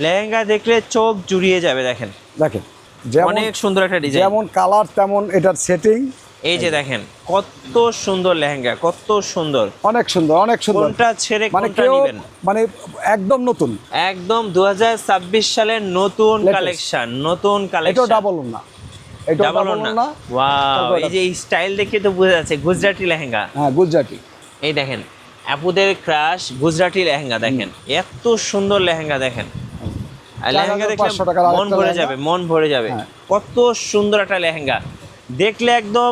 লেহেঙ্গা দেখলে চোখ জুড়িয়ে যাবে। দেখেন দেখেন অনেক সুন্দর একটা ডিজাইন, যেমন কালার তেমন এটার সেটিং। এই যে দেখেন কত সুন্দর লেহেঙ্গা, কত সুন্দর, অনেক সুন্দর, অনেক সুন্দর। কোনটা ছেড়ে মানে কোনটা কেউ নেবেন, মানে একদম নতুন, একদম 2026 সালের নতুন Latest। কালেকশন, নতুন এটাও কালেকশন। ডাবল না, এটাও ডাবল ডাবল না, না। ওয়াও, এই যে স্টাইল দেখে তো বোঝা যাচ্ছে গুজরাটি লেহেঙ্গা। হ্যাঁ, গুজরাটি। এই দেখেন আপুদের ক্রাশ গুজরাটি লেহেঙ্গা, দেখেন এত সুন্দর লেহেঙ্গা। দেখেন লেহেঙ্গা দেখলে 4500 টাকার মন আরেকটা ভরে লেহেঙ্গা। যাবে, মন ভরে যাবে। হ্যাঁ। কত সুন্দর একটা লেহেঙ্গা, দেখলে একদম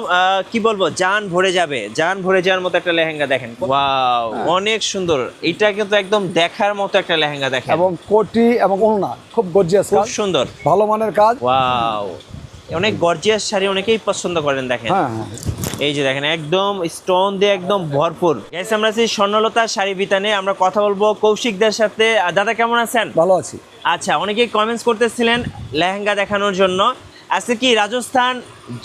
কি বলবো, জান ভরে যাবে, জান ভরে যাওয়ার মতো একটা লেহেঙ্গা। দেখেন ওয়াও, অনেক সুন্দর। এটা কিন্তু একদম দেখার মতো একটা লেহেঙ্গা। দেখেন এবং কোটি এবং ওড়না খুব গর্জিয়াস খুব কাজ, সুন্দর, ভালো মানের কাজ। ওয়াও, অনেক গর্জিয়াস শাড়ি অনেকেই পছন্দ করেন। দেখেন হ্যাঁ হ্যাঁ, এই যে দেখেন একদম স্টোন দিয়ে একদম ভরপুর। গাইস আমরা আছি স্বর্ণলতা শাড়ি বিতানে, আমরা কথা বলবো কৌশিকদের সাথে। দাদা কেমন আছেন? ভালো আছি। আচ্ছা, অনেকেই কমেন্টস করতেছিলেন লেহেঙ্গা দেখানোর জন্য। আজকে কি রাজস্থান,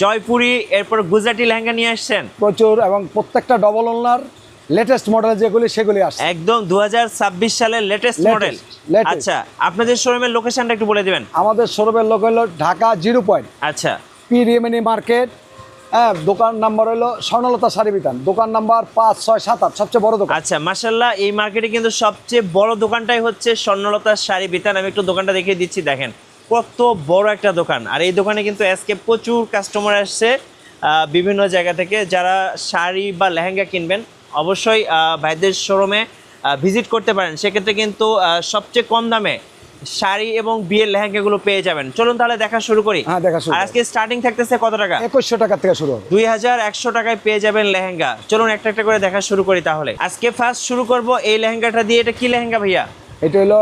জয়পুরি, এরপর গুজরাটি লেহেঙ্গা নিয়ে আসছেন? প্রচুর, এবং প্রত্যেকটা ডবল ওড়নার লেটেস্ট মডেল যেগুলি সেগুলি আসছে একদম 2026 সালের লেটেস্ট মডেল। latest। আচ্ছা, আপনাদের শোরুমের লোকেশনটা একটু বলে দিবেন। আমাদের শোরুমের লোক হলো ঢাকা 0 পয়েন্ট, আচ্ছা, পি রিমিনি মার্কেট। হ্যাঁ, দোকান নাম্বার হলো স্বর্ণলতা শাড়ি বিতান, দোকান নাম্বার 5, 6, 7, 8, সবচেয়ে বড় দোকান। আচ্ছা, মাশাআল্লাহ, এই মার্কেটে কিন্তু সবচেয়ে বড় দোকানটাই হচ্ছে স্বর্ণলতা শাড়ি বিতান। আমি একটু দোকানটা দেখিয়ে দিচ্ছি। দেখেন কত বড় একটা দোকান, আর এই দোকানে কিন্তু আজকে প্রচুর কাস্টমার আসছে বিভিন্ন জায়গা থেকে। যারা শাড়ি বা লেহেঙ্গা কিনবেন অবশ্যই ভাইদের শোরুমে ভিজিট করতে পারেন। সেক্ষেত্রে কিন্তু সবচেয়ে কম দামে শাড়ি এবং বিয়ের লেহেঙ্গাগুলো পেয়ে যাবেন। চলুন তাহলে দেখা শুরু করি। হ্যাঁ, দেখা শুরু আর আজকে স্টার্টিং থাকতেছে কত টাকা? 2100 টাকা থেকে শুরু হবে। 2100 টাকায় পেয়ে যাবেন লেহেঙ্গা। চলুন একটা একটা করে দেখা শুরু করি তাহলে। আজকে ফার্স্ট শুরু করব এই লেহেঙ্গাটা দিয়ে। এটা কি লেহেঙ্গা ভাইয়া? এটা হলো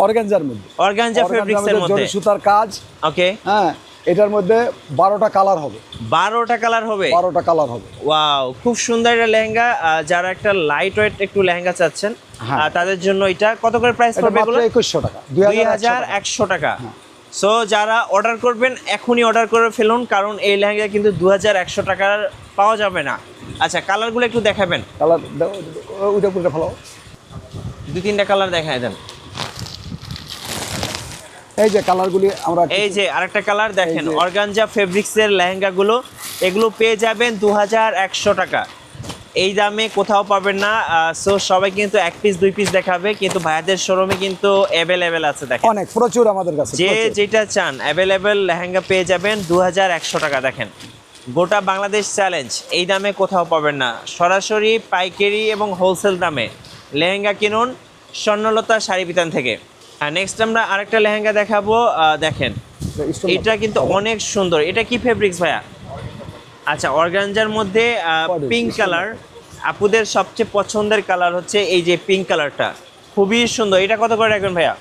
অর্গানজার মধ্যে, অর্গানজা ফেব্রিক্সের মধ্যে, জরি সুতার কাজ। ওকে। হ্যাঁ, এটার মধ্যে 12টা কালার হবে। 12টা কালার হবে? 12টা কালার হবে। ওয়াও, খুব সুন্দর একটা লেহেঙ্গা। যারা একটা লাইট ওয়েট একটু লেহেঙ্গা চাচ্ছেন হ্যাঁ। তাদের জন্য এটা কত করে প্রাইস এটা পড়বে মাত্র এগুলো? 2100 টাকা, 2100 টাকা। সো যারা অর্ডার করবেন এখনই অর্ডার করে ফেলুন, কারণ এই লেহেঙ্গা কিন্তু 2100 টাকার পাওয়া যাবে না। আচ্ছা, কালারগুলো একটু দেখাবেন। কালার ওইটা পুরোটা ভালো। 2-3টা কালার দেখায় দেন। এই যে কালারগুলি আমরা, এই যে আরেকটা কালার দেখেন, এই যে। অর্গানজা ফেব্রিক্সের লেহেঙ্গাগুলো, এগুলো পেয়ে যাবেন 2100 টাকা। এই দামে কোথাও পাবেন না। সো সবাই কিন্তু 1 পিস 2 পিস দেখাবে, কিন্তু ভাইয়াদের শোরুমে কিন্তু অ্যাভেলেবেল আছে। দেখেন অনেক প্রচুর আমাদের কাছে, যে প্রচুর। যেটা চান অ্যাভেলেবেল লেহেঙ্গা পেয়ে যাবেন 2100 টাকা। দেখেন গোটা বাংলাদেশ চ্যালেঞ্জ, এই দামে কোথাও পাবেন না। সরাসরি পাইকারি এবং হোলসেল দামে লেহেঙ্গা কিনুন স্বর্ণলতা শাড়ি বিতান থেকে। আর নেক্সট আমরা আরেকটা লেহেঙ্গা দেখাবো। দেখেন এটা কিন্তু অনেক সুন্দর। এটা কি ফেব্রিক্স ভাইয়া? আচ্ছা, অর্গানজার মধ্যে পিঙ্ক কালার। আপুদের সবচেয়ে পছন্দের কালার হচ্ছে এই যে পিঙ্ক কালারটা, খুবই সুন্দর। এটা কত করে রাখবেন ভাইয়া?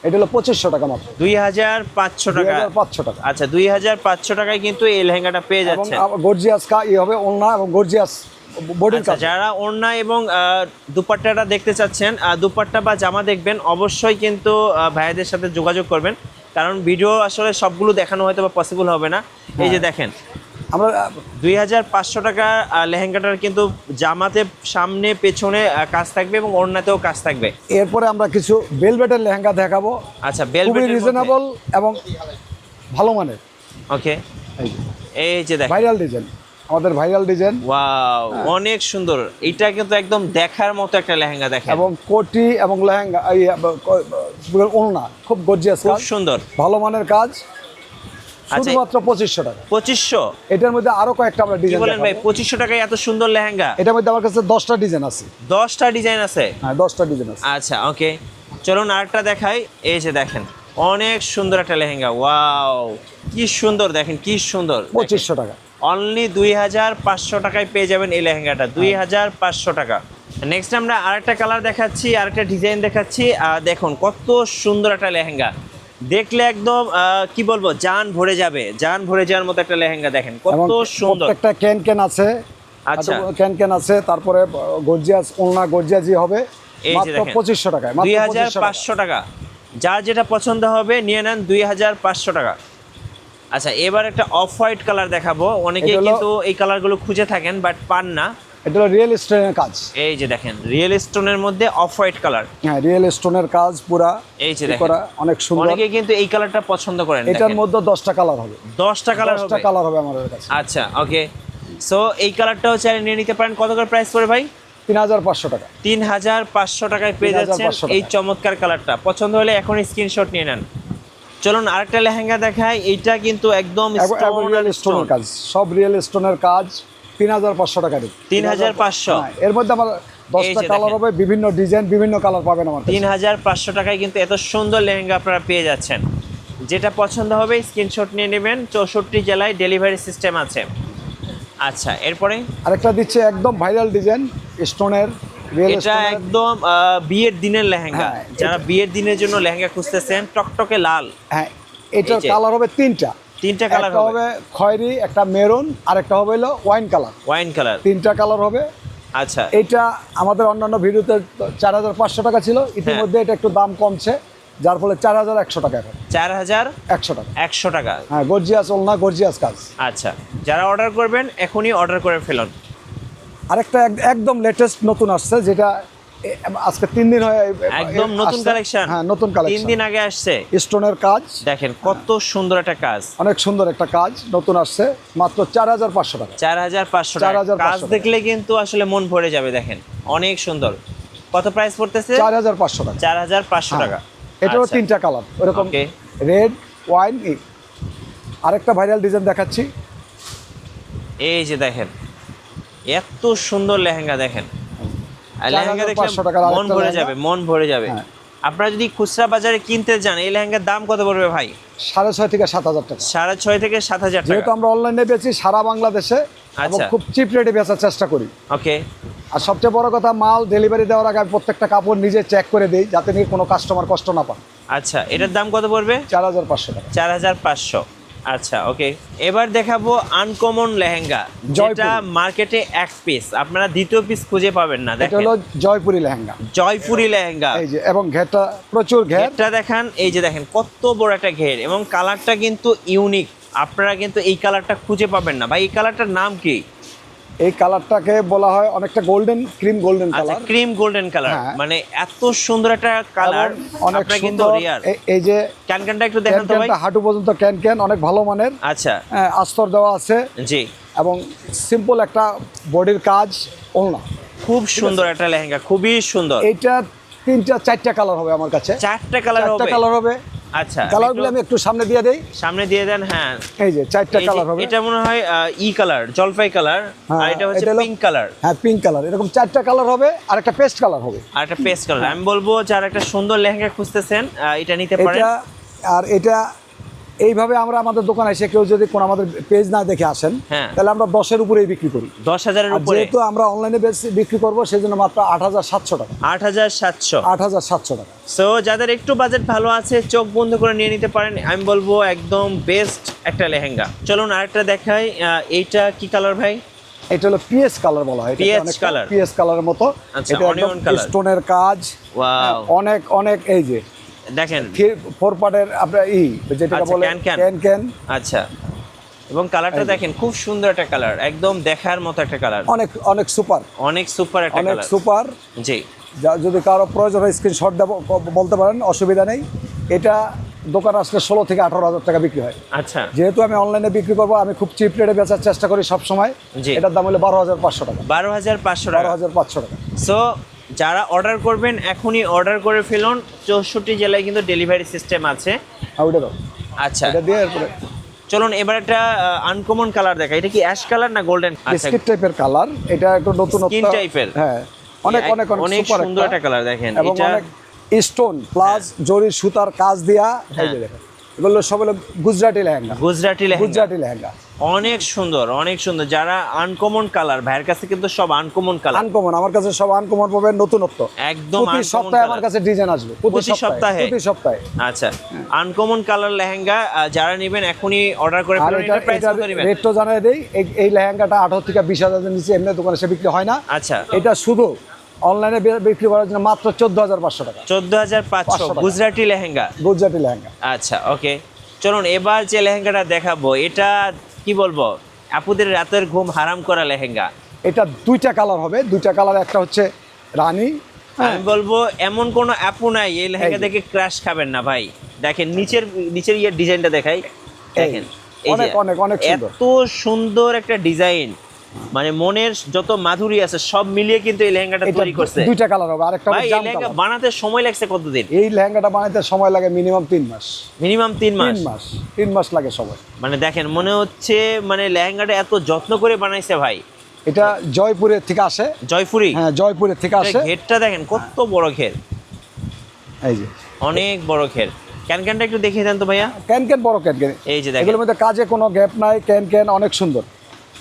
এটা হলো 2500 টাকা মাত্র। 2500 টাকা। 2500 টাকা। আচ্ছা, 2500 টাকায় কিন্তু এই লেহেঙ্গাটা পেয়ে এবং যাচ্ছে। গর্জিয়াস হবে ওড়না এবং গর্জিয়াস বডির আচ্ছা, কাজ। যারা ওড়না এবং দুপাট্টাটা দেখতে চাচ্ছেন, দুপাট্টা বা জামা দেখবেন, অবশ্যই কিন্তু ভাইয়াদের সাথে যোগাযোগ করবেন, কারণ ভিডিও আসলে সবগুলো দেখানো হয়তো বা পসিবল হবে না। এই যে দেখেন আমরা 2500 টাকা লেহেঙ্গাটার কিন্তু জামাতে সামনে পেছনে কাজ থাকবে এবং ওড়নাতেও কাজ থাকবে। এরপরে আমরা কিছু বেলভেটের লেহেঙ্গা দেখাবো। আচ্ছা, খুবই বেলভেটের রিজনেবল এবং ভালো মানের। ওকে, এই যে দেখেন ভাইরাল ডিজাইন, আমাদের ভাইরাল ডিজাইন। ওয়াও, অনেক সুন্দর। এটা কিন্তু একদম দেখার মতো একটা লেহেঙ্গা। দেখেন এবং কোটি এবং লেহেঙ্গা ওড়না খুব গর্জিয়াস, খুব কাজ সুন্দর, ভালো মানের কাজ। শুধুমাত্র 2500 টাকা। 2500? এটার মধ্যে আরো কয়েকটা আমরা কি ডিজাইন বলেন ভাই, 2500 টাকায় এত সুন্দর লেহেঙ্গা? এটার মধ্যে আমার কাছে 10টা ডিজাইন আছে। 10টা ডিজাইন আছে? হ্যাঁ, 10টা ডিজাইন আছে। আচ্ছা, ওকে, চলুন আরেকটা দেখাই। এই যে দেখেন অনেক সুন্দর একটা লেহেঙ্গা। ওয়াও, কি সুন্দর, দেখেন কি সুন্দর। 2500 টাকা। অনলি 2500 টাকায় পেয়ে যাবেন এই লেহেঙ্গাটা, 2500 টাকা। নেক্সট আমরা আরেকটা কালার দেখাচ্ছি, আরেকটা ডিজাইন দেখাচ্ছি। দেখুন কত সুন্দর একটা লেহেঙ্গা, দেখলে একদম কি বলবো, জান ভরে যাবে, জান ভরে যাওয়ার মতো একটা লেহেঙ্গা। দেখেন কত এবং সুন্দর। প্রত্যেকটা ক্যান আছে। আচ্ছা, ক্যান আছে, তারপরে গর্জিয়াস ওড়না গর্জিয়াসই হবে। এই যে মাত্র দেখেন 2500 টাকায়, মাত্র 2500 টাকা। যার যেটা পছন্দ হবে নিয়ে নেন 2500 টাকা। আচ্ছা, এবার একটা অফ হোয়াইট কালার দেখাবো। অনেকেই এটা হলো- কিন্তু এই কালারগুলো খুঁজে থাকেন বাট পান না। এটা হলো রিয়েল স্টোনের কাজ। এই যে দেখেন রিয়েল স্টোনের মধ্যে অফ হোয়াইট কালার। হ্যাঁ, রিয়েল স্টোনের কাজ পুরা এই যে ই দেখেন করা, অনেক সুন্দর। অনেকে কিন্তু এই কালারটা পছন্দ করেন। এটার মধ্যে 10টা কালার হবে। 10টা কালার হবে? 10টা কালার হবে আমাদের কাছে। আচ্ছা, ওকে। সো এই কালারটাও চাইলে নিয়ে নিতে পারেন। কত করে প্রাইস পড়ে ভাই? 3500 টাকা। 3500 টাকায় পেয়ে যাচ্ছেন 3500 টাকা। এই চমৎকার কালারটা। পছন্দ হলে এখন স্ক্রিনশট নিয়ে নেন। চলুন আরেকটা লেহেঙ্গা দেখাই। এইটা কিন্তু একদম রিয়েল স্টোনের কাজ, সব রিয়েল স্টোনের কাজ। 3500 টাকা দিন। 3500। এর মধ্যে আমার 10টা যে কালার দেখেন। হবে, বিভিন্ন ডিজাইন, বিভিন্ন কালার পাবেন আমার কাছে। 3500 টাকায় কিন্তু এত সুন্দর লেহেঙ্গা আপনারা পেয়ে যাচ্ছেন। যেটা পছন্দ হবে স্ক্রিনশট নিয়ে নেবেন। 64 জেলায় ডেলিভারি সিস্টেম আছে। আচ্ছা, এরপরে আরেকটা দিচ্ছে একদম ভাইরাল ডিজাইন স্টোনের, রিয়েল এটা স্টোনের। একদম বিয়ের দিনের লেহেঙ্গা। হ্যাঁ, যারা বিয়ের দিনের জন্য লেহেঙ্গা খুঁজতেছেন, টকটকে লাল। হ্যাঁ, এটার এই যে। কালার হবে 3টা। 3টা কালার একটা হবে। হবে খয়েরি, একটা মেরুন, আর একটা হবে হলো ওয়াইন কালার। Wine colour. 3টা কালার হবে। আচ্ছা, এটা আমাদের অন্যান্য ভিডিওতে 4500 টাকা ছিল, ইতিমধ্যে এটা একটু দাম কমছে, যার ফলে 4100 টাকা এখন। 4100 100 টাকা। টাকা। হ্যাঁ, গর্জিয়াস ওলনা, গর্জিয়াস কাজ। আচ্ছা, যারা অর্ডার করবেন এখনই অর্ডার করে ফেলুন। আরেকটা একদম লেটেস্ট নতুন আসছে, যেটা আজকে 3 দিন হয়ে একদম নতুন আসছে। কালেকশন। হ্যাঁ, নতুন 3 কালেকশন, দিন আগে আসছে। স্টোনের কাজ। দেখেন কত সুন্দর একটা কাজ। অনেক সুন্দর একটা কাজ নতুন আসছে, মাত্র 4500 টাকা। 4500 টাকা। 4500 কাজ টাকা। দেখলে কিন্তু আসলে মন ভরে যাবে। দেখেন অনেক সুন্দর। কত প্রাইস পড়তেছে? 4500 টাকা। 4500 টাকা। এটারও আচ্ছা, 3টা কালার, ওরকম Okay. Red, wine. আরেকটা ভাইরাল ডিজাইন দেখাচ্ছি। এই যে দেখেন এত সুন্দর লেহেঙ্গা। দেখেন আর লেহেঙ্গা দেখলে 4500 টাকার মন আরেকটা ভরে লেহেঙ্গা। যাবে, মন ভরে যাবে। হ্যাঁ। আপনারা যদি খুচরা বাজারে কিনতে যান এই লেহেঙ্গার দাম কত পড়বে ভাই? 6,500 থেকে 7,000 টাকা। 6,500 থেকে 7,000 যেহেতু টাকা। আমরা অনলাইনে বেচি সারা বাংলাদেশে, এবং আচ্ছা। খুব চিপ রেটে বেচার চেষ্টা করি। ওকে। আর সবচেয়ে বড় কথা, মাল ডেলিভারি দেওয়ার আগে আমি প্রত্যেকটা কাপড় নিজে চেক করে দিই, যাতে নিয়ে কোনো কাস্টমার কষ্ট না পান। আচ্ছা, এটার দাম কত পড়বে? 4500 টাকা। 4500। আচ্ছা, ওকে। এবার দেখাবো আনকমন লেহেঙ্গা, জয়পুরি। যেটা মার্কেটে এক পিস, আপনারা দ্বিতীয় পিস খুঁজে পাবেন না। এটা দেখেন হলো জয়পুরি লেহেঙ্গা। জয়পুরি লেহেঙ্গা। এই যে, এবং ঘেরটা প্রচুর ঘের। ঘেরটা দেখান। এই যে দেখেন কত বড় একটা ঘের, এবং কালারটা কিন্তু ইউনিক। আপনারা কিন্তু এই কালারটা খুঁজে পাবেন না। ভাই এই কালারটার নাম কি? এই কালারটাকে বলা হয় অনেকটা গোল্ডেন, ক্রিম গোল্ডেন আচ্ছা, কালার। Cream golden colour. হ্যাঁ। মানে এত সুন্দর একটা কালার, অনেক আপনারা কিন্তু সুন্দর। রিয়ার। এই যে ক্যানটা একটু দেখান তো ভাই। ক্যানটা হাঁটু পর্যন্ত ক্যান, অনেক ভালো মানের। আচ্ছা, আস্তর দেওয়া আছে, জি। এবং সিম্পল একটা বডির কাজ, ওলনা। খুব সুন্দর একটা লেহেঙ্গা, খুবই সুন্দর। এইটা 4টা কালার হবে আমার কাছে। 4টা কালার 4টা হবে? কালার হবে। আচ্ছা, কালারগুলো আমি একটু সামনে দিয়ে দেই। সামনে দিয়ে দেন। হ্যাঁ, এই যে 4টা এই যে কালার হবে। এটা মনে হয় ই কালার, জলপাই কালার। হ্যাঁ, আর এটা হচ্ছে এটা হলো- পিঙ্ক কালার। হ্যাঁ, পিঙ্ক কালার। এরকম 4টা কালার হবে, আর একটা পেস্ট কালার হবে। আর একটা পেস্ট কালার। আমি বলবো যারা একটা সুন্দর লেহেঙ্গা খুঁজতেছেন এটা নিতে পারেন। এটা আর এটা এইভাবে আমরা আমাদের দোকানে এসে কেউ যদি কোনো আমাদের পেজ না দেখে আসেন, হ্যাঁ। তাহলে আমরা 10-এর উপরেই বিক্রি করি। 10,000-এর আর উপরে। যেহেতু আমরা অনলাইনে বিক্রি করবো, সেই জন্য মাত্র 8,700 টাকা। 8,700। 8,700 টাকা। সো যাদের একটু বাজেট ভালো আছে, চোখ বন্ধ করে নিয়ে নিতে পারেন। আমি বলবো একদম বেস্ট একটা লেহেঙ্গা। চলুন আরেকটা দেখাই। এইটা কি কালার ভাই? এটা হলো পিএস কালার বলা হয়। PH colour. পিএস কালারের মতো। আচ্ছা, এটা অনিয়ন একদম কালার। স্টোনের কাজ। ওয়াও। অনেক অনেক, এই যে দেখেন। 4 পার্টের আপনার যেটা আচ্ছা, বলে ক্যান। ক্যান। আচ্ছা, এবং কালারটা দেখেন খুব সুন্দর একটা কালার, একদম দেখার মতো একটা কালার। অনেক অনেক সুপার, অনেক সুপার একটা অনেক কালার। সুপার। জি। যদি কারো প্রয়োজন হয় স্ক্রিনশট দেবো, বলতে পারেন, অসুবিধা নেই। এটা দোকান আসলে 16 থেকে 18,000 টাকা বিক্রি হয়। আচ্ছা, যেহেতু আমি অনলাইনে বিক্রি করবো, আমি খুব চিপ রেটে বেচার চেষ্টা করি সব সময়। জি। এটার দাম হলো 12,500 টাকা। 12,500 টাকা। 12,500 টাকা। সো যারা অর্ডার করবেন এখনই অর্ডার করে ফেলুন। 64 জেলায় কিন্তু ডেলিভারি সিস্টেম আছে। ওইটা দাও। আচ্ছা, এটা দিয়ে এরপরে চলুন এবার একটা আনকমন কালার দেখা। এটা কি অ্যাশ কালার না গোল্ডেন? আচ্ছা, বিস্কিট টাইপের কালার। এটা একটু নতুন স্কিন টাইপের। হ্যাঁ, অনেক অনেক অনেক সুপার সুন্দর একটা কালার। দেখেন এবং এটা অনেক স্টোন প্লাস জরির সুতার কাজ দিয়া। এই যে দেখেন, এগুলো সব হলো গুজরাটি লেহেঙ্গা। গুজরাটি লেহেঙ্গা। গুজরাটি লেহেঙ্গা অনেক সুন্দর, অনেক সুন্দর। যারা আনকমন কালার, ভাইয়ের কাছে কিন্তু সব আনকমন কালার। আনকমন, আমার কাছে সব আনকমন পাবেন, নতুনত্ব। একদম প্রতি uncommon সপ্তাহে colour। আমার কাছে ডিজাইন আসবে। প্রতি সপ্তাহে? প্রতি সপ্তাহে। আচ্ছা, আনকমন কালার লেহেঙ্গা যারা নেবেন এখনই অর্ডার করে আর ফেলুন। এটা এটা প্রাইস এটা কত নেবেন? রেটটা জানাই দেই। এই লেহেঙ্গাটা 18 থেকে 20,000 এর নিচে এমনি দোকানে সে বিক্রি হয় না। আচ্ছা, এটা শুধু অনলাইনে বিক্রি করার জন্য মাত্র 14,500 টাকা। 14,500 টাকা। গুজরাটি লেহেঙ্গা। গুজরাটি লেহেঙ্গা। আচ্ছা, ওকে। চলুন এবার যে লেহেঙ্গাটা দেখাবো, এটা কি বলবো, আপুদের রাতের ঘুম হারাম করা লেহেঙ্গা। এটা দুইটা কালার হবে, দুইটা কালার, একটা হচ্ছে রানী। আমি বলবো এমন কোনো অ্যাপও নাই এই লেহেঙ্গা দেখে ক্র্যাশ খাবেন না ভাই। দেখেন নিচের ডিজাইনটা দেখাই, দেখেন এই যে অনেক অনেক সুন্দর। এত সুন্দর একটা ডিজাইন, মানে মনের যত মাধুরী আছে সব মিলিয়ে কিন্তু এই লেহেঙ্গাটা এটা তৈরি করছে। দুইটা কালার হবে, আরেকটা ভাই হবে এই জাম লেহেঙ্গা কালার। বানাতে সময় লাগছে কতদিন? এই লেহেঙ্গাটা বানাইতে সময় লাগে মিনিমাম 3 মাস। মিনিমাম 3 মাস। 3 মাস লাগে সময়। মানে দেখেন মনে হচ্ছে মানে লেহেঙ্গাটা এত যত্ন করে বানাইছে ভাই। এটা জয়পুরের থেকে আসে। জয়পুরি? হ্যাঁ, জয়পুরের থেকে আসে। ঘেরটা দেখেন কত বড় ঘের, এই যে অনেক বড় ঘের। ক্যানটা একটু দেখিয়ে দেন তো ভাইয়া। ক্যান বড় ক্যান। এই যে দেখেন এগুলোর মধ্যে কাজে কোনো গ্যাপ নাই, ক্যান অনেক সুন্দর।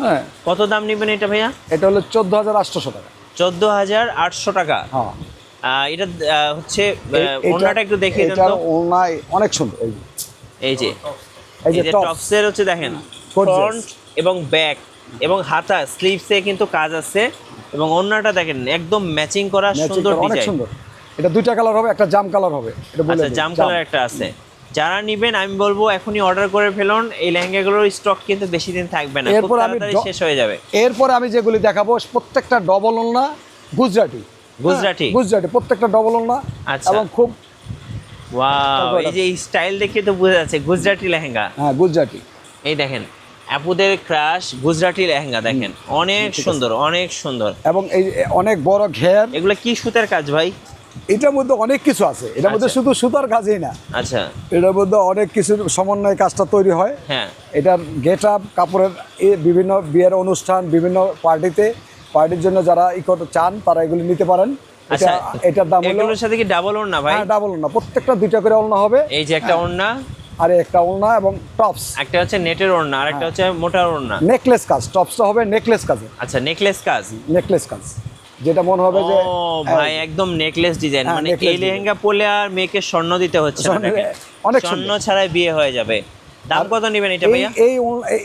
হ্যাঁ, কত দাম নেবেন এটা ভাইয়া? এটা হলো 14,800 টাকা। 14,800 টাকা। হ্যাঁ, এটা হচ্ছে ওড়নাটা একটু দেখিয়ে দেন এটার তো। ওড়না অনেক সুন্দর। এই যে এই যে এই যে টপস। টপসের হচ্ছে দেখেন Gorgeous। ফ্রন্ট এবং ব্যাক এবং হাতা স্লিভসে কিন্তু কাজ আছে, এবং ওড়নাটা দেখেন একদম ম্যাচিং করা সুন্দর অনেক ডিজাইন। সুন্দর। এটা দুইটা কালার হবে, একটা জাম কালার হবে। এটা বলে আচ্ছা, দিই, জাম কালার একটা আছে। যারা নিবেন আমি বলবো এখনই অর্ডার করে ফেলুন, এই লেহেঙ্গাগুলোর স্টক কিন্তু বেশি দিন থাকবে না, খুব এরপর আমি তাড়াতাড়ি শেষ হয়ে যাবে। এরপরে আমি যেগুলি দেখাবো প্রত্যেকটা ডবল ওড়না, গুজরাটি। গুজরাটি? গুজরাটি প্রত্যেকটা ডবল ওড়না। আচ্ছা। এবং খুব ওয়াও, এই যে স্টাইল দেখে তো বোঝা যাচ্ছে গুজরাটি লেহেঙ্গা। হ্যাঁ, গুজরাটি। এই দেখেন আপুদের ক্রাশ গুজরাটি লেহেঙ্গা, দেখেন অনেক সুন্দর, অনেক সুন্দর। এবং এই অনেক বড় ঘের। এগুলো কি সুতার কাজ ভাই? এটার মধ্যে অনেক কিছু আছে, এটার মধ্যে আচ্ছা। শুধু সুতার কাজই না, আচ্ছা, এটার মধ্যে অনেক কিছু সমন্বয় কাজটা তৈরি হয়। হ্যাঁ। এটার গেট আপ কাপড়ের বিভিন্ন বিয়ের অনুষ্ঠান, বিভিন্ন পার্টির জন্য যারা করতে চান তারা এগুলি নিতে পারেন। আচ্ছা, এটার দাম হলো, এগুলোর সাথে কি ডাবল ওড়না ভাই? হ্যাঁ, ডাবল ওড়না, প্রত্যেকটা দুইটা করে ওড়না হবে। এই যে একটা ওড়না, আর একটা ওড়না এবং টপস। একটা হচ্ছে নেটের ওড়না আর একটা হচ্ছে মোটা ওড়না। নেকলেস কাজ, টপসটা হবে নেকলেস কাজে। আচ্ছা, নেকলেস কাজ। নেকলেস কাজ, যেটা মনে হবে যে ও ভাই একদম নেকলেস ডিজাইন, হ্যাঁ, মানে necklace এই লেহেঙ্গা পরলে আর মেয়েকে স্বর্ণ দিতে হচ্ছে না, স্বর্ণ, দেখেন। অনেক স্বর্ণ সুন্দর। ছাড়াই বিয়ে হয়ে যাবে। দাম কত নেবেন এটা ভাইয়া?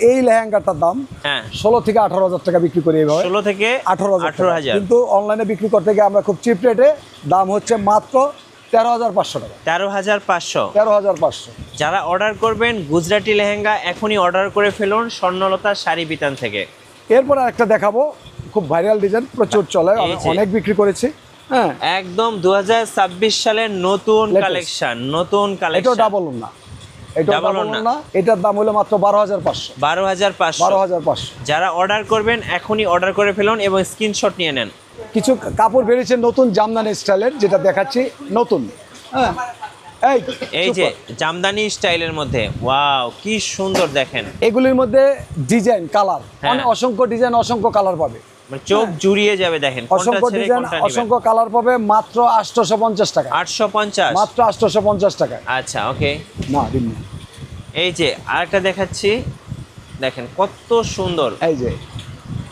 এই লেহেঙ্গাটার দাম হ্যাঁ, 16 থেকে 18,000 টাকা বিক্রি করি এইভাবে। 16 থেকে 18,000। কিন্তু অনলাইনে বিক্রি করতে গিয়ে আমরা খুব চিপ রেটে, দাম হচ্ছে মাত্র 13,500 টাকা। 13,500। 13,500। যারা অর্ডার করবেন গুজরাটি লেহেঙ্গা এখনই অর্ডার করে ফেলুন স্বর্ণলতা শাড়ি বিতান থেকে। এরপর আরেকটা দেখাবো, খুব ভাইরাল ডিজাইন, প্রচুর চলে, এই আমি যে। অনেক বিক্রি করেছি। হ্যাঁ, একদম 2026 সালের নতুন Latest। কালেকশন, নতুন এটাও কালেকশন। ডাবল ওড়না, এটাও Double ডাবল ওড়না। ওড়না। এটার দাম হলো মাত্র 12,500। 12,500। 12,500। যারা অর্ডার করবেন এখনই অর্ডার করে ফেলুন এবং স্ক্রিনশট নিয়ে নেন। কিছু কাপড় বেরিয়েছে নতুন জামদানি স্টাইলের, যেটা দেখাচ্ছি নতুন। হ্যাঁ, এই যে জামদানি স্টাইলের মধ্যে, ওয়াও কি সুন্দর দেখেন। এগুলির মধ্যে ডিজাইন কালার, হ্যাঁ। অসংখ্য ডিজাইন, অসংখ্য কালার পাবে। মানে চোখ জুড়িয়ে যাবে, দেখেন কোনটা অসংখ্য ছেড়ে ডিজাইন, কোনটা নেবেন। অসংখ্য কালার পাবে মাত্র 850 টাকা। 850। মাত্র 850 টাকা। আচ্ছা, ওকে। না দিন না। এই যে আরেকটা দেখাচ্ছি, দেখেন কত সুন্দর। এই যে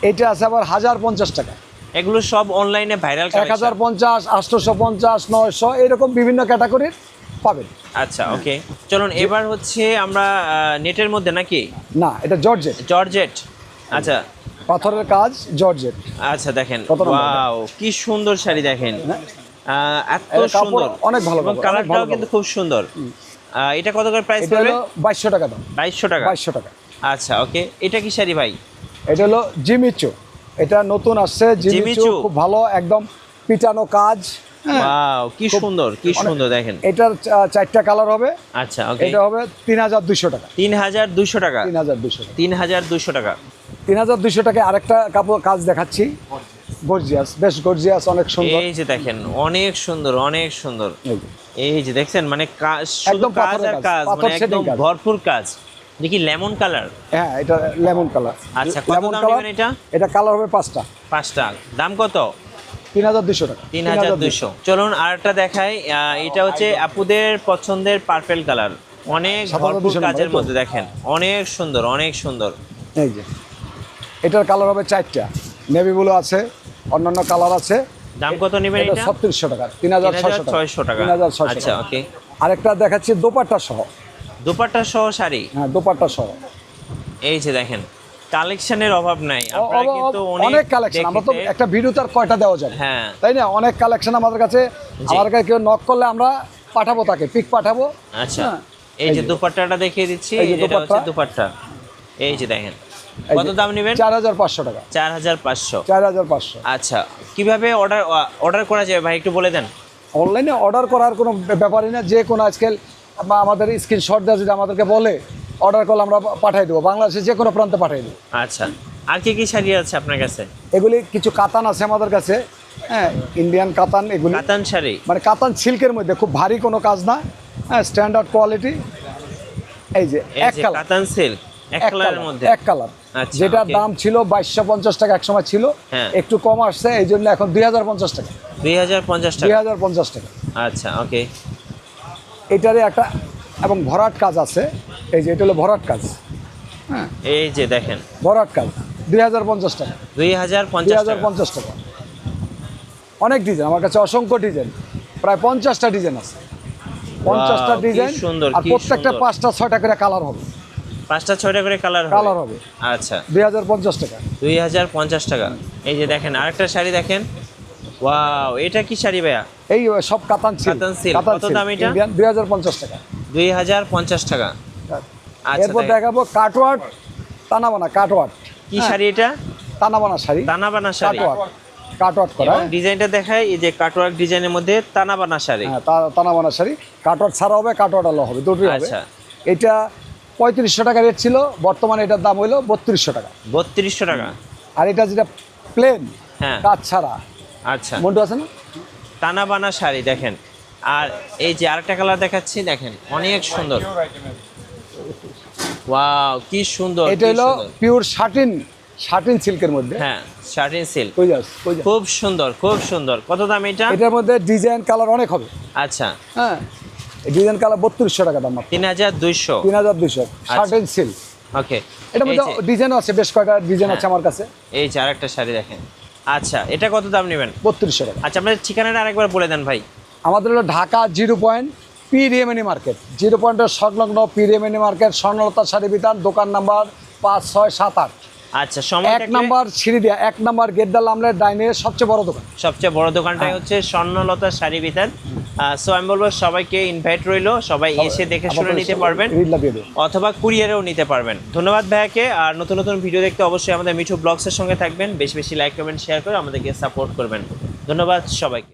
এটা আছে আবার 1050 টাকা। এগুলো সব অনলাইনে ভাইরাল 1050, 850, 900 এরকম বিভিন্ন ক্যাটাগরির পাবেন। আচ্ছা, ওকে। চলুন এবার হচ্ছে আমরা নেটের মধ্যে নাকি না, এটা জর্জেট, জর্জেট। আচ্ছা, পাথরের কাজ, জর্জেট। আচ্ছা দেখেন, কত নম্বর? ওয়াও কি সুন্দর শাড়ি দেখেন। এত এটা কাপড় সুন্দর, অনেক ভালো এবং কাপড়, অনেক কালারটাও ভালো কিন্তু খুব সুন্দর। এটা কত করে প্রাইস এটা পড়বে? হলো 2200 টাকা দাম। 2200 টাকা। 2200 টাকা। আচ্ছা, ওকে। এটা কি শাড়ি ভাই? এটা হলো জিমিচু, এটা নতুন আসছে জিমিচু, জিমিচু। খুব ভালো, একদম পিটানো কাজ। হ্যাঁ, ওয়াও কি সুন্দর, কি সুন্দর দেখেন। এটার 4টা কালার হবে। আচ্ছা, ওকে। এটা হবে 3,200 টাকা। 3,200 টাকা। 3,200 টাকা। 3,200 টাকা। 3,200 টাকায় আরেকটা কাপড় কাজ দেখাচ্ছি, গর্জিয়াস, বেশ গর্জিয়াস, অনেক সুন্দর। এই যে দেখেন অনেক সুন্দর, অনেক সুন্দর। এই যে। এই যে দেখছেন, মানে কাজ, শুধু একদম কাজ পাথরের আর কাজ, কাজ, পাথর মানে একদম setting কাজ। ভরপুর কাজ। দেখি লেমন কালার। হ্যাঁ, এটা লেমন কালার। আচ্ছা, কত দাম নেবেন এটা? এটা কালার হবে 5টা। 5টা। দাম কত? 3,200 টাকা। 3,200। চলুন আরেকটা দেখাই। এটা হচ্ছে আপুদের পছন্দের পার্পল কালার, অনেক 7,200 ভরপুর নাম্বার, কাজের এই তো? মধ্যে দেখেন, অনেক সুন্দর, অনেক সুন্দর। এই যে এটার কালার হবে 4টা, নেভি ব্লু আছে, অন্যান্য কালার আছে। দাম কত নেবেন এটা? 3600 টাকা। 3,600 টাকা। 3,600 টাকা। 3,600 আচ্ছা, টাকা। ওকে। আরেকটা দেখাচ্ছি দোপাট্টা সহ। দুপাট্টা সহ শাড়ি। হ্যাঁ, দোপাট্টা সহ। এই যে দেখেন, কালেকশনের অভাব নাই। আপনারা কিন্তু অনেক কালেকশন, আমরা তো দেখতে- একটা ভিডিওতে আর কয়টা দেওয়া যাবে, হ্যাঁ। তাই না? অনেক কালেকশন আমাদের কাছে। আমার কাছে কেউ নক করলে আমরা পাঠাবো, তাকে পিক পাঠাবো। আচ্ছা, হ্যাঁ। এই যে দুপাট্টাটা দেখিয়ে দিচ্ছি, এই যে এটা হচ্ছে দোপাট্টা। দুপাট্টা। এই যে দেখেন কত দাম নেবেন? 4500 টাকা। 4500। 4500। আচ্ছা, কিভাবে অর্ডার করা যাবে ভাই, একটু বলে দেন। অনলাইনে অর্ডার করার কোনো ব্যাপারই না, যে কোনো আজকাল আমাদের স্ক্রিনশট দেওয়া যদি আমাদেরকে বলে অর্ডার করলে আমরা পাঠিয়ে দেবো, বাংলাদেশে যে কোনো প্রান্তে পাঠিয়ে দেবো। আচ্ছা, আর কি কি শাড়ি আছে আপনার কাছে? এগুলি কিছু কাতান আছে আমাদের কাছে, হ্যাঁ, ইন্ডিয়ান কাতান। এগুলি কাতান শাড়ি, মানে কাতান সিল্কের মধ্যে, খুব ভারী কোনো কাজ না, হ্যাঁ, স্ট্যান্ডার্ড কোয়ালিটি। এই যে এই এক যে কালার, কাতান সিল্ক, এক কালারের মধ্যে। এক কালার, আচ্ছা, যেটার okay। দাম ছিল 2250 টাকা এক সময় ছিল, হ্যাঁ। একটু কম আসছে, এই জন্য এখন 2050 টাকা। 2050 টাকা। 2050 টাকা। আচ্ছা, ওকে। এটারে একটা এবং ভরাট কাজ আছে, এই যে এটা হলো ভরাট কাজ, হ্যাঁ, এই যে দেখেন, ভরাট কাজ 2050 টাকা। 2050 টাকা। 2050 টাকা। অনেক ডিজাইন আমার কাছে, অসংখ্য ডিজাইন, প্রায় 50টা ডিজাইন আছে, 50টা Wow, কি ডিজাইন। সুন্দর, আর কি প্রত্যেকটা সুন্দর। 5টা 6টা করে কালার হবে, 5টা 6টা করে কালার কালার হবে। আচ্ছা, 2050 টাকা। 2050 টাকা। এই যে দেখেন আরেকটা শাড়ি দেখেন, ওয়াও, এটা কি শাড়ি ভাইয়া? এই সব কাতান সিল্ক। কাতান সিল্ক। কত দাম এটা? ইন্ডিয়ান 2050 টাকা। 2050 টাকা। আচ্ছা, এরপর দেখেন। দেখাবো কাটওয়ার্ট, তানাবানা কাটওয়ার্ট। কি শাড়ি এটা? তানাবানা শাড়ি, তানা বানা শাড়ি। কাটওয়ার্ট, কাটওয়ার্ট করা। এবং ডিজাইনটা দেখায়, এই যে কাটওয়ার্ক ডিজাইনের মধ্যে তানা বানা শাড়ি। হ্যাঁ, তানাবানা শাড়ি, কাটওয়ার্ট ছাড়া হবে, কাটওয়ার্ট আলো হবে, দুটোই হবে। আচ্ছা। এটা 3500 টাকা রেট ছিল, বর্তমানে এটার দাম হলো 3200 টাকা। 3200 টাকা। আর এটা যেটা প্লেন, হ্যাঁ। কাজ ছাড়া, আচ্ছা, মন্টু আছে না, তানা বানা শাড়ি দেখেন। আর এই যে আরেকটা কালার দেখাচ্ছি, দেখেন অনেক সুন্দর। ওয়াও, কি সুন্দর, এটা কি হলো সুন্দর। পিওর শাটিন, শাটিন সিল্কের মধ্যে। হ্যাঁ, শার্টিন সিল্ক। কই যাস, কই যাস। খুব সুন্দর, খুব সুন্দর। কত দাম এটা? এটার মধ্যে ডিজাইন কালার অনেক হবে, আচ্ছা, হ্যাঁ, ডিজাইন কালার 3200 টাকা দাম মাত্র। 3200। 3200 শাটিন সিল্ক। ওকে। এটার মধ্যে ডিজাইন আছে, বেশ কয়টা ডিজাইন হ্যাঁ। আছে আমার কাছে। এই যে আরেকটা শাড়ি দেখেন। আচ্ছা, এটা কত দাম নেবেন? 3200 টাকা। আচ্ছা, আপনার ঠিকানাটা আরেকবার বলে দেন ভাই। আমাদের হলো ঢাকা 0 পয়েন্ট পিরিএমএনি মার্কেট, 0 পয়েন্টের সংলগ্ন পিরিএমএনি মার্কেট, স্বর্ণলতা শাড়ি বিতান, দোকান নাম্বার 5, 6, 7, 8। আচ্ছা, সময় এক নাম্বার সিঁড়ি দিয়া, 1 নাম্বার গেটদার লামলের ডাইনে সবচেয়ে বড় দোকান। সবচেয়ে বড় দোকানটাই হচ্ছে স্বর্ণলতা শাড়ি বিতান। সো আমি বলবো সবাইকে ইনভাইট রইলো, সবাই এসে দেখে শুনে নিতে পারবেন, রিল্লা দিয়ে দেবো। অথবা কুরিয়ারেও নিতে পারবেন। ধন্যবাদ ভাইয়াকে। আর নতুন নতুন ভিডিও দেখতে অবশ্যই আমাদের মিঠু ব্লগসের সঙ্গে থাকবেন, বেশি বেশি লাইক কমেন্ট শেয়ার করে আমাদেরকে সাপোর্ট করবেন। ধন্যবাদ সবাইকে।